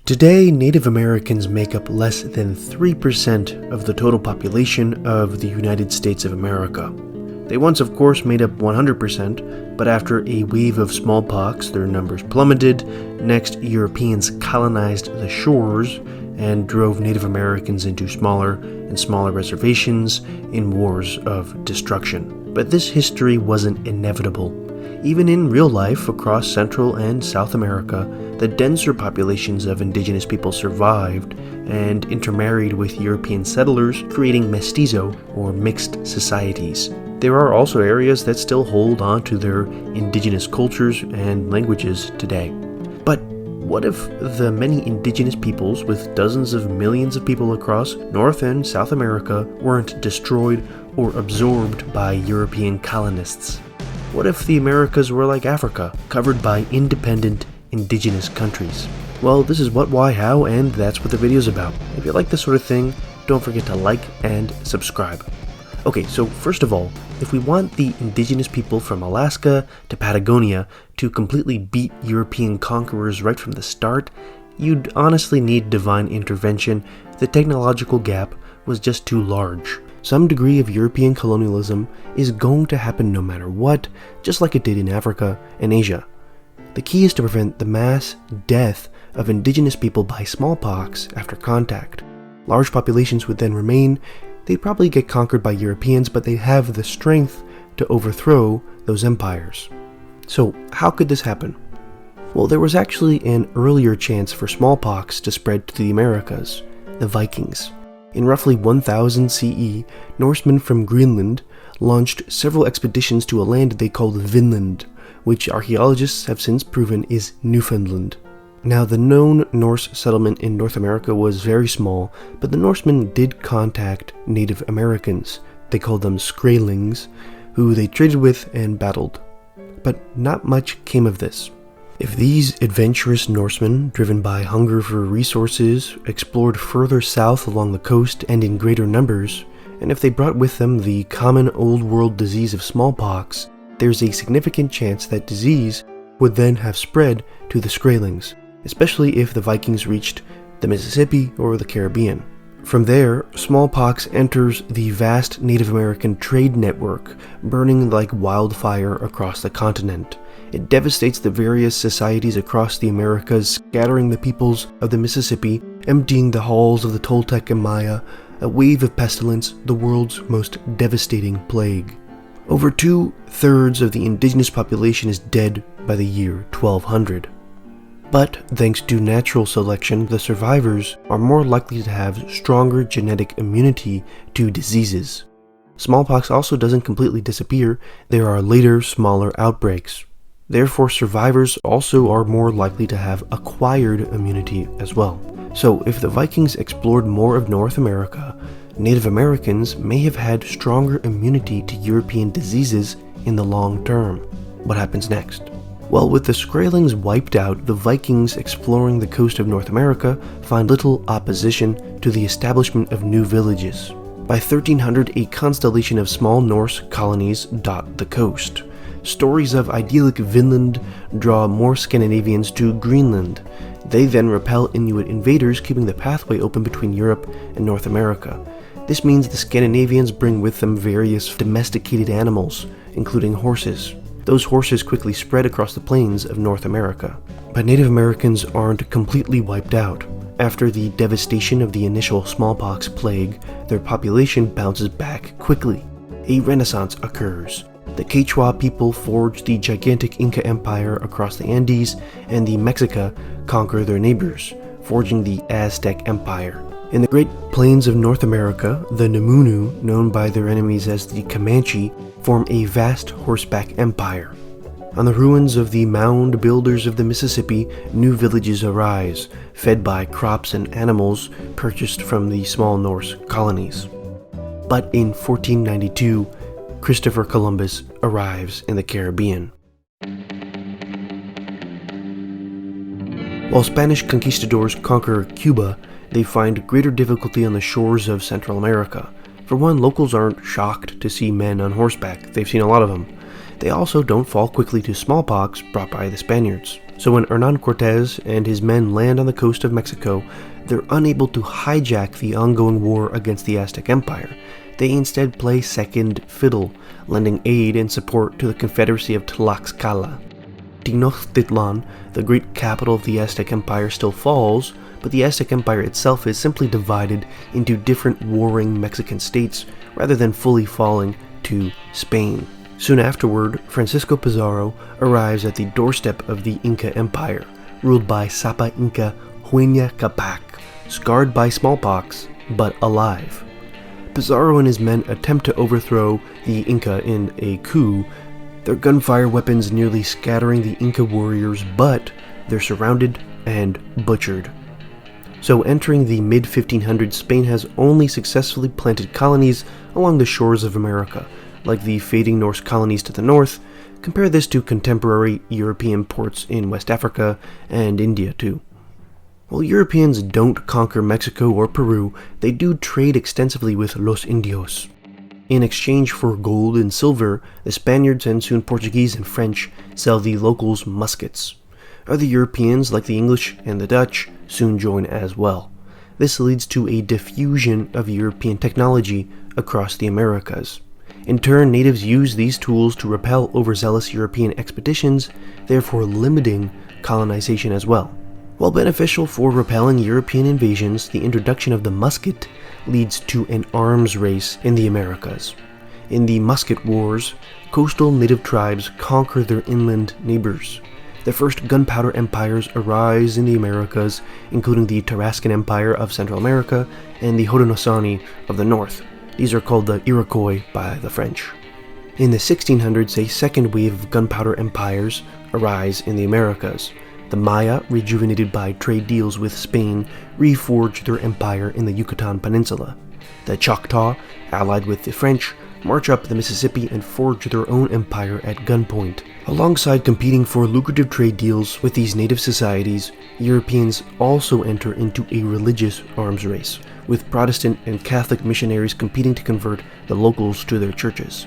Today, Native Americans make up less than 3% of the total population of the United States of America. They once, of course, made up 100%, but after a wave of smallpox, their numbers plummeted. Next, Europeans colonized the shores and drove Native Americans into smaller and smaller reservations in wars of destruction. But this history wasn't inevitable. Even in real life across Central and South America, the denser populations of indigenous people survived and intermarried with European settlers, creating mestizo or mixed societies. There are also areas that still hold on to their indigenous cultures and languages today. But what if the many indigenous peoples with dozens of millions of people across North and South America weren't destroyed or absorbed by European colonists? What if the Americas were like Africa, covered by independent indigenous countries? Well, this is what, why, how, and that's what the video's about. If you like this sort of thing, don't forget to like and subscribe. Okay, so first of all, if we want the indigenous people from Alaska to Patagonia to completely beat European conquerors right from the start, you'd honestly need divine intervention. The technological gap was just too large. Some degree of European colonialism is going to happen no matter what, just like it did in Africa and Asia. The key is to prevent the mass death of indigenous people by smallpox after contact. Large populations would then remain. They'd probably get conquered by Europeans, but they'd have the strength to overthrow those empires. So how could this happen? Well, there was actually an earlier chance for smallpox to spread to the Americas: the Vikings. In roughly 1000 CE, Norsemen from Greenland launched several expeditions to a land they called Vinland, which archaeologists have since proven is Newfoundland. Now, the known Norse settlement in North America was very small, but the Norsemen did contact Native Americans. They called them Skraelings, who they traded with and battled. But not much came of this. If these adventurous Norsemen, driven by hunger for resources, explored further south along the coast and in greater numbers, and if they brought with them the common old world disease of smallpox, there's a significant chance that disease would then have spread to the Skraelings, especially if the Vikings reached the Mississippi or the Caribbean. From there, smallpox enters the vast Native American trade network, burning like wildfire across the continent. It devastates the various societies across the Americas, scattering the peoples of the Mississippi, emptying the halls of the Toltec and Maya, a wave of pestilence, the world's most devastating plague. Over 2/3 of the indigenous population is dead by the year 1200. But thanks to natural selection, the survivors are more likely to have stronger genetic immunity to diseases. Smallpox also doesn't completely disappear. There are later, smaller outbreaks. Therefore, survivors also are more likely to have acquired immunity as well. So, if the Vikings explored more of North America, Native Americans may have had stronger immunity to European diseases in the long term. What happens next? Well, with the Skraelings wiped out, the Vikings exploring the coast of North America find little opposition to the establishment of new villages. By 1300, a constellation of small Norse colonies dot the coast. Stories of idyllic Vinland draw more Scandinavians to Greenland. They then repel Inuit invaders, keeping the pathway open between Europe and North America. This means the Scandinavians bring with them various domesticated animals, including horses. Those horses quickly spread across the plains of North America. But Native Americans aren't completely wiped out. After the devastation of the initial smallpox plague, their population bounces back quickly. A renaissance occurs. The Quechua people forge the gigantic Inca Empire across the Andes, and the Mexica conquer their neighbors, forging the Aztec Empire. In the Great Plains of North America, the Numunu, known by their enemies as the Comanche, form a vast horseback empire. On the ruins of the mound builders of the Mississippi, new villages arise, fed by crops and animals purchased from the small Norse colonies. But in 1492, Christopher Columbus arrives in the Caribbean. While Spanish conquistadors conquer Cuba, they find greater difficulty on the shores of Central America. For one, locals aren't shocked to see men on horseback. They've seen a lot of them. They also don't fall quickly to smallpox brought by the Spaniards. So when Hernan Cortez and his men land on the coast of Mexico, they're unable to hijack the ongoing war against the Aztec Empire. They instead play second fiddle, lending aid and support to the Confederacy of Tlaxcala. Tenochtitlan, the great capital of the Aztec Empire, still falls, but the Aztec Empire itself is simply divided into different warring Mexican states rather than fully falling to Spain. Soon afterward, Francisco Pizarro arrives at the doorstep of the Inca Empire, ruled by Sapa Inca Huayna Capac, scarred by smallpox, but alive. Pizarro and his men attempt to overthrow the Inca in a coup, their gunfire weapons nearly scattering the Inca warriors, but they're surrounded and butchered. So entering the mid-1500s, Spain has only successfully planted colonies along the shores of America, like the fading Norse colonies to the north. Compare this to contemporary European ports in West Africa and India too. While Europeans don't conquer Mexico or Peru, they do trade extensively with Los Indios. In exchange for gold and silver, the Spaniards and soon Portuguese and French sell the locals muskets. Other Europeans, like the English and the Dutch, soon join as well. This leads to a diffusion of European technology across the Americas. In turn, natives use these tools to repel overzealous European expeditions, therefore limiting colonization as well. While beneficial for repelling European invasions, the introduction of the musket leads to an arms race in the Americas. In the Musket Wars, coastal native tribes conquer their inland neighbors. The first gunpowder empires arise in the Americas, including the Tarascan Empire of Central America and the Haudenosaunee of the north. These are called the Iroquois by the French. In the 1600s, a second wave of gunpowder empires arise in the Americas. The Maya, rejuvenated by trade deals with Spain, reforged their empire in the Yucatan Peninsula. The Choctaw, allied with the French, march up the Mississippi and forge their own empire at gunpoint. Alongside competing for lucrative trade deals with these native societies, Europeans also enter into a religious arms race, with Protestant and Catholic missionaries competing to convert the locals to their churches.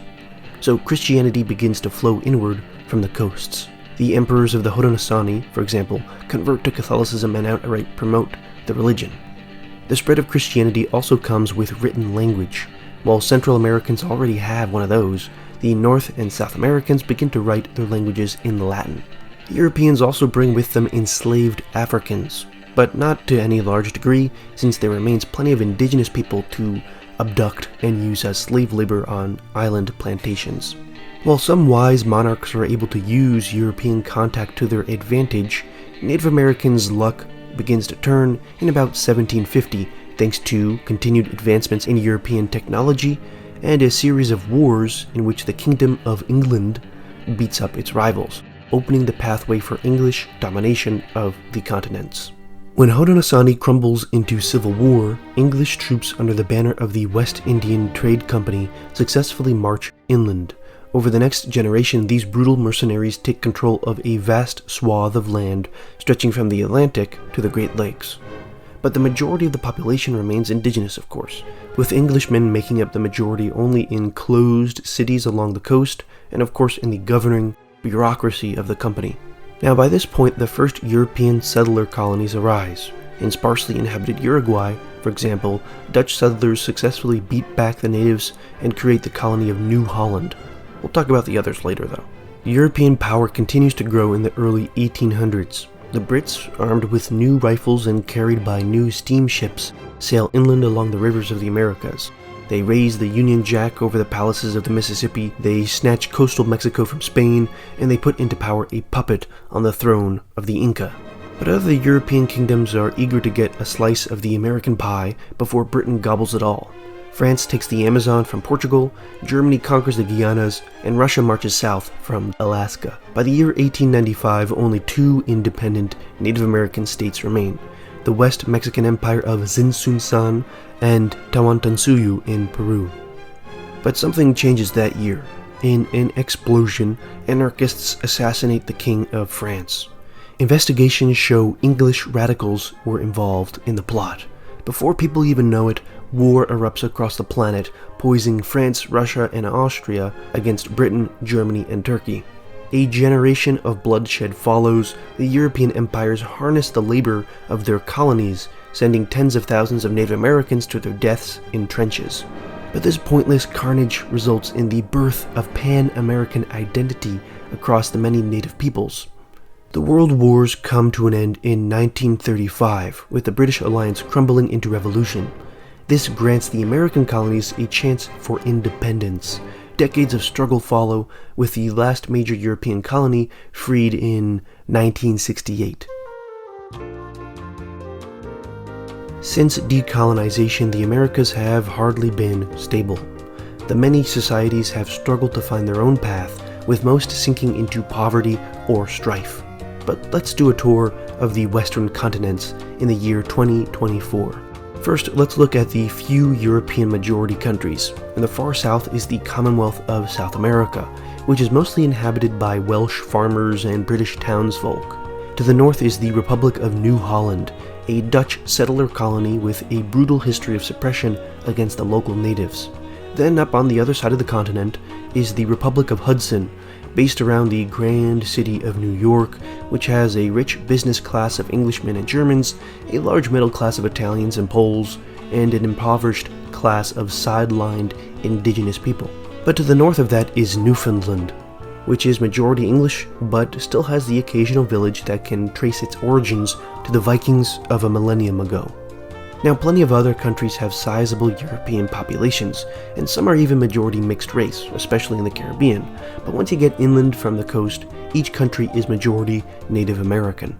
So Christianity begins to flow inward from the coasts. The emperors of the Haudenosaunee, for example, convert to Catholicism and outright promote the religion. The spread of Christianity also comes with written language. While Central Americans already have one of those, the North and South Americans begin to write their languages in Latin. The Europeans also bring with them enslaved Africans, but not to any large degree, since there remains plenty of indigenous people to abduct and use as slave labor on island plantations. While some wise monarchs are able to use European contact to their advantage, Native Americans' luck begins to turn in about 1750 thanks to continued advancements in European technology and a series of wars in which the Kingdom of England beats up its rivals, opening the pathway for English domination of the continents. When Haudenosaunee crumbles into civil war, English troops under the banner of the West Indian Trade Company successfully march inland. Over the next generation, these brutal mercenaries take control of a vast swath of land stretching from the Atlantic to the Great Lakes. But the majority of the population remains indigenous, of course, with Englishmen making up the majority only in closed cities along the coast and of course in the governing bureaucracy of the company. Now by this point, the first European settler colonies arise. In sparsely inhabited Uruguay, for example, Dutch settlers successfully beat back the natives and create the colony of New Holland. We'll talk about the others later though. European power continues to grow in the early 1800s. The Brits, armed with new rifles and carried by new steamships, sail inland along the rivers of the Americas. They raise the Union Jack over the palaces of the Mississippi, they snatch coastal Mexico from Spain, and they put into power a puppet on the throne of the Inca. But other European kingdoms are eager to get a slice of the American pie before Britain gobbles it all. France takes the Amazon from Portugal, Germany conquers the Guianas, and Russia marches south from Alaska. By the year 1895, only two independent Native American states remain: the West Mexican Empire of Zinsunzan and Tawantinsuyu in Peru. But something changes that year. In an explosion, anarchists assassinate the King of France. Investigations show English radicals were involved in the plot. Before people even know it, war erupts across the planet, poisoning France, Russia, and Austria against Britain, Germany, and Turkey. A generation of bloodshed follows. The European empires harness the labor of their colonies, sending tens of thousands of Native Americans to their deaths in trenches. But this pointless carnage results in the birth of Pan-American identity across the many native peoples. The World Wars come to an end in 1935, with the British alliance crumbling into revolution. This grants the American colonies a chance for independence. Decades of struggle follow, with the last major European colony freed in 1968. Since decolonization, the Americas have hardly been stable. The many societies have struggled to find their own path, with most sinking into poverty or strife. But let's do a tour of the Western continents in the year 2024. First, let's look at the few European majority countries. In the far south is the Commonwealth of South America, which is mostly inhabited by Welsh farmers and British townsfolk. To the north is the Republic of New Holland, a Dutch settler colony with a brutal history of suppression against the local natives. Then up on the other side of the continent is the Republic of Hudson, based around the grand city of New York, which has a rich business class of Englishmen and Germans, a large middle class of Italians and Poles, and an impoverished class of sidelined indigenous people. But to the north of that is Newfoundland, which is majority English, but still has the occasional village that can trace its origins to the Vikings of a millennium ago. Now, plenty of other countries have sizable European populations, and some are even majority mixed race, especially in the Caribbean, but once you get inland from the coast, each country is majority Native American.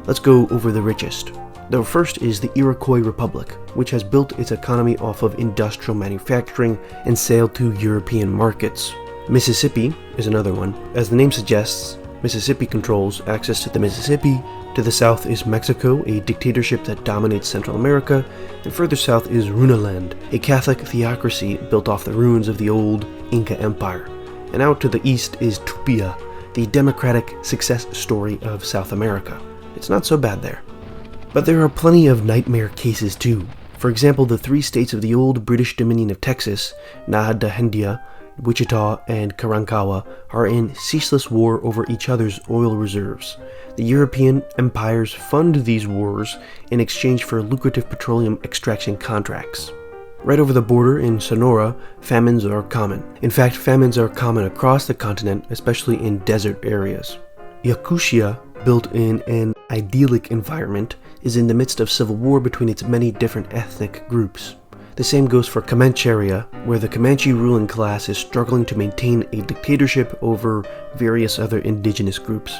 Let's go over the richest. The first is the Iroquois Republic, which has built its economy off of industrial manufacturing and sale to European markets. Mississippi is another one. As the name suggests, Mississippi controls access to the Mississippi. To the south is Mexico, a dictatorship that dominates Central America, and further south is Runaland, a Catholic theocracy built off the ruins of the old Inca Empire. And out to the east is Tupia, the democratic success story of South America. It's not so bad there. But there are plenty of nightmare cases too. For example, the three states of the old British Dominion of Texas, Nahadahendia, Wichita, and Karankawa, are in ceaseless war over each other's oil reserves. The European empires fund these wars in exchange for lucrative petroleum extraction contracts. Right over the border in Sonora, famines are common. In fact, famines are common across the continent, especially in desert areas. Yakutia, built in an idyllic environment, is in the midst of civil war between its many different ethnic groups. The same goes for Comancheria, where the Comanche ruling class is struggling to maintain a dictatorship over various other indigenous groups.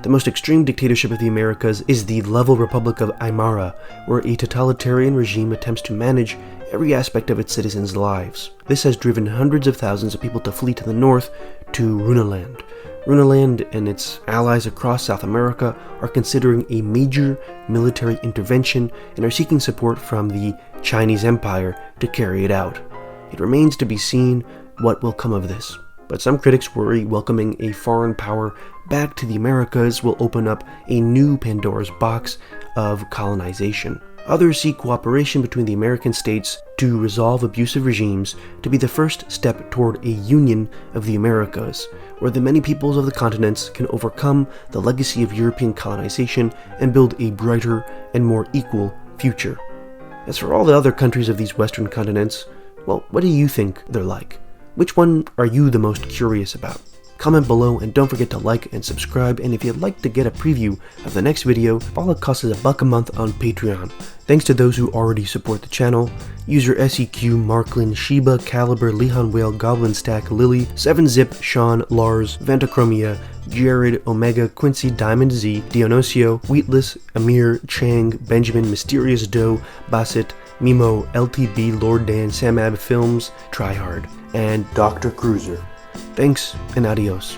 The most extreme dictatorship of the Americas is the Level Republic of Aymara, where a totalitarian regime attempts to manage every aspect of its citizens' lives. This has driven hundreds of thousands of people to flee to the north to Runaland. Runaland and its allies across South America are considering a major military intervention and are seeking support from the Chinese Empire to carry it out. It remains to be seen what will come of this, but some critics worry welcoming a foreign power back to the Americas will open up a new Pandora's box of colonization. Others see cooperation between the American states to resolve abusive regimes to be the first step toward a union of the Americas, where the many peoples of the continents can overcome the legacy of European colonization and build a brighter and more equal future. As for all the other countries of these Western continents, well, what do you think they're like? Which one are you the most curious about? Comment below and don't forget to like and subscribe, and if you'd like to get a preview of the next video, all it costs is $1 a month on Patreon. Thanks to those who already support the channel. User SEQ, Marklin, Sheba, Caliber, Lehan Whale, Goblin Stack, Lily, 7zip, Sean, Lars, Ventachromia, Jared, Omega, Quincy, Diamond Z, Dionisio, Wheatless, Amir, Chang, Benjamin, Mysterious Doe, Bassett, Mimo, LTB, Lord Dan, Samab Films, Tryhard, and Dr. Cruiser. Thanks and adios.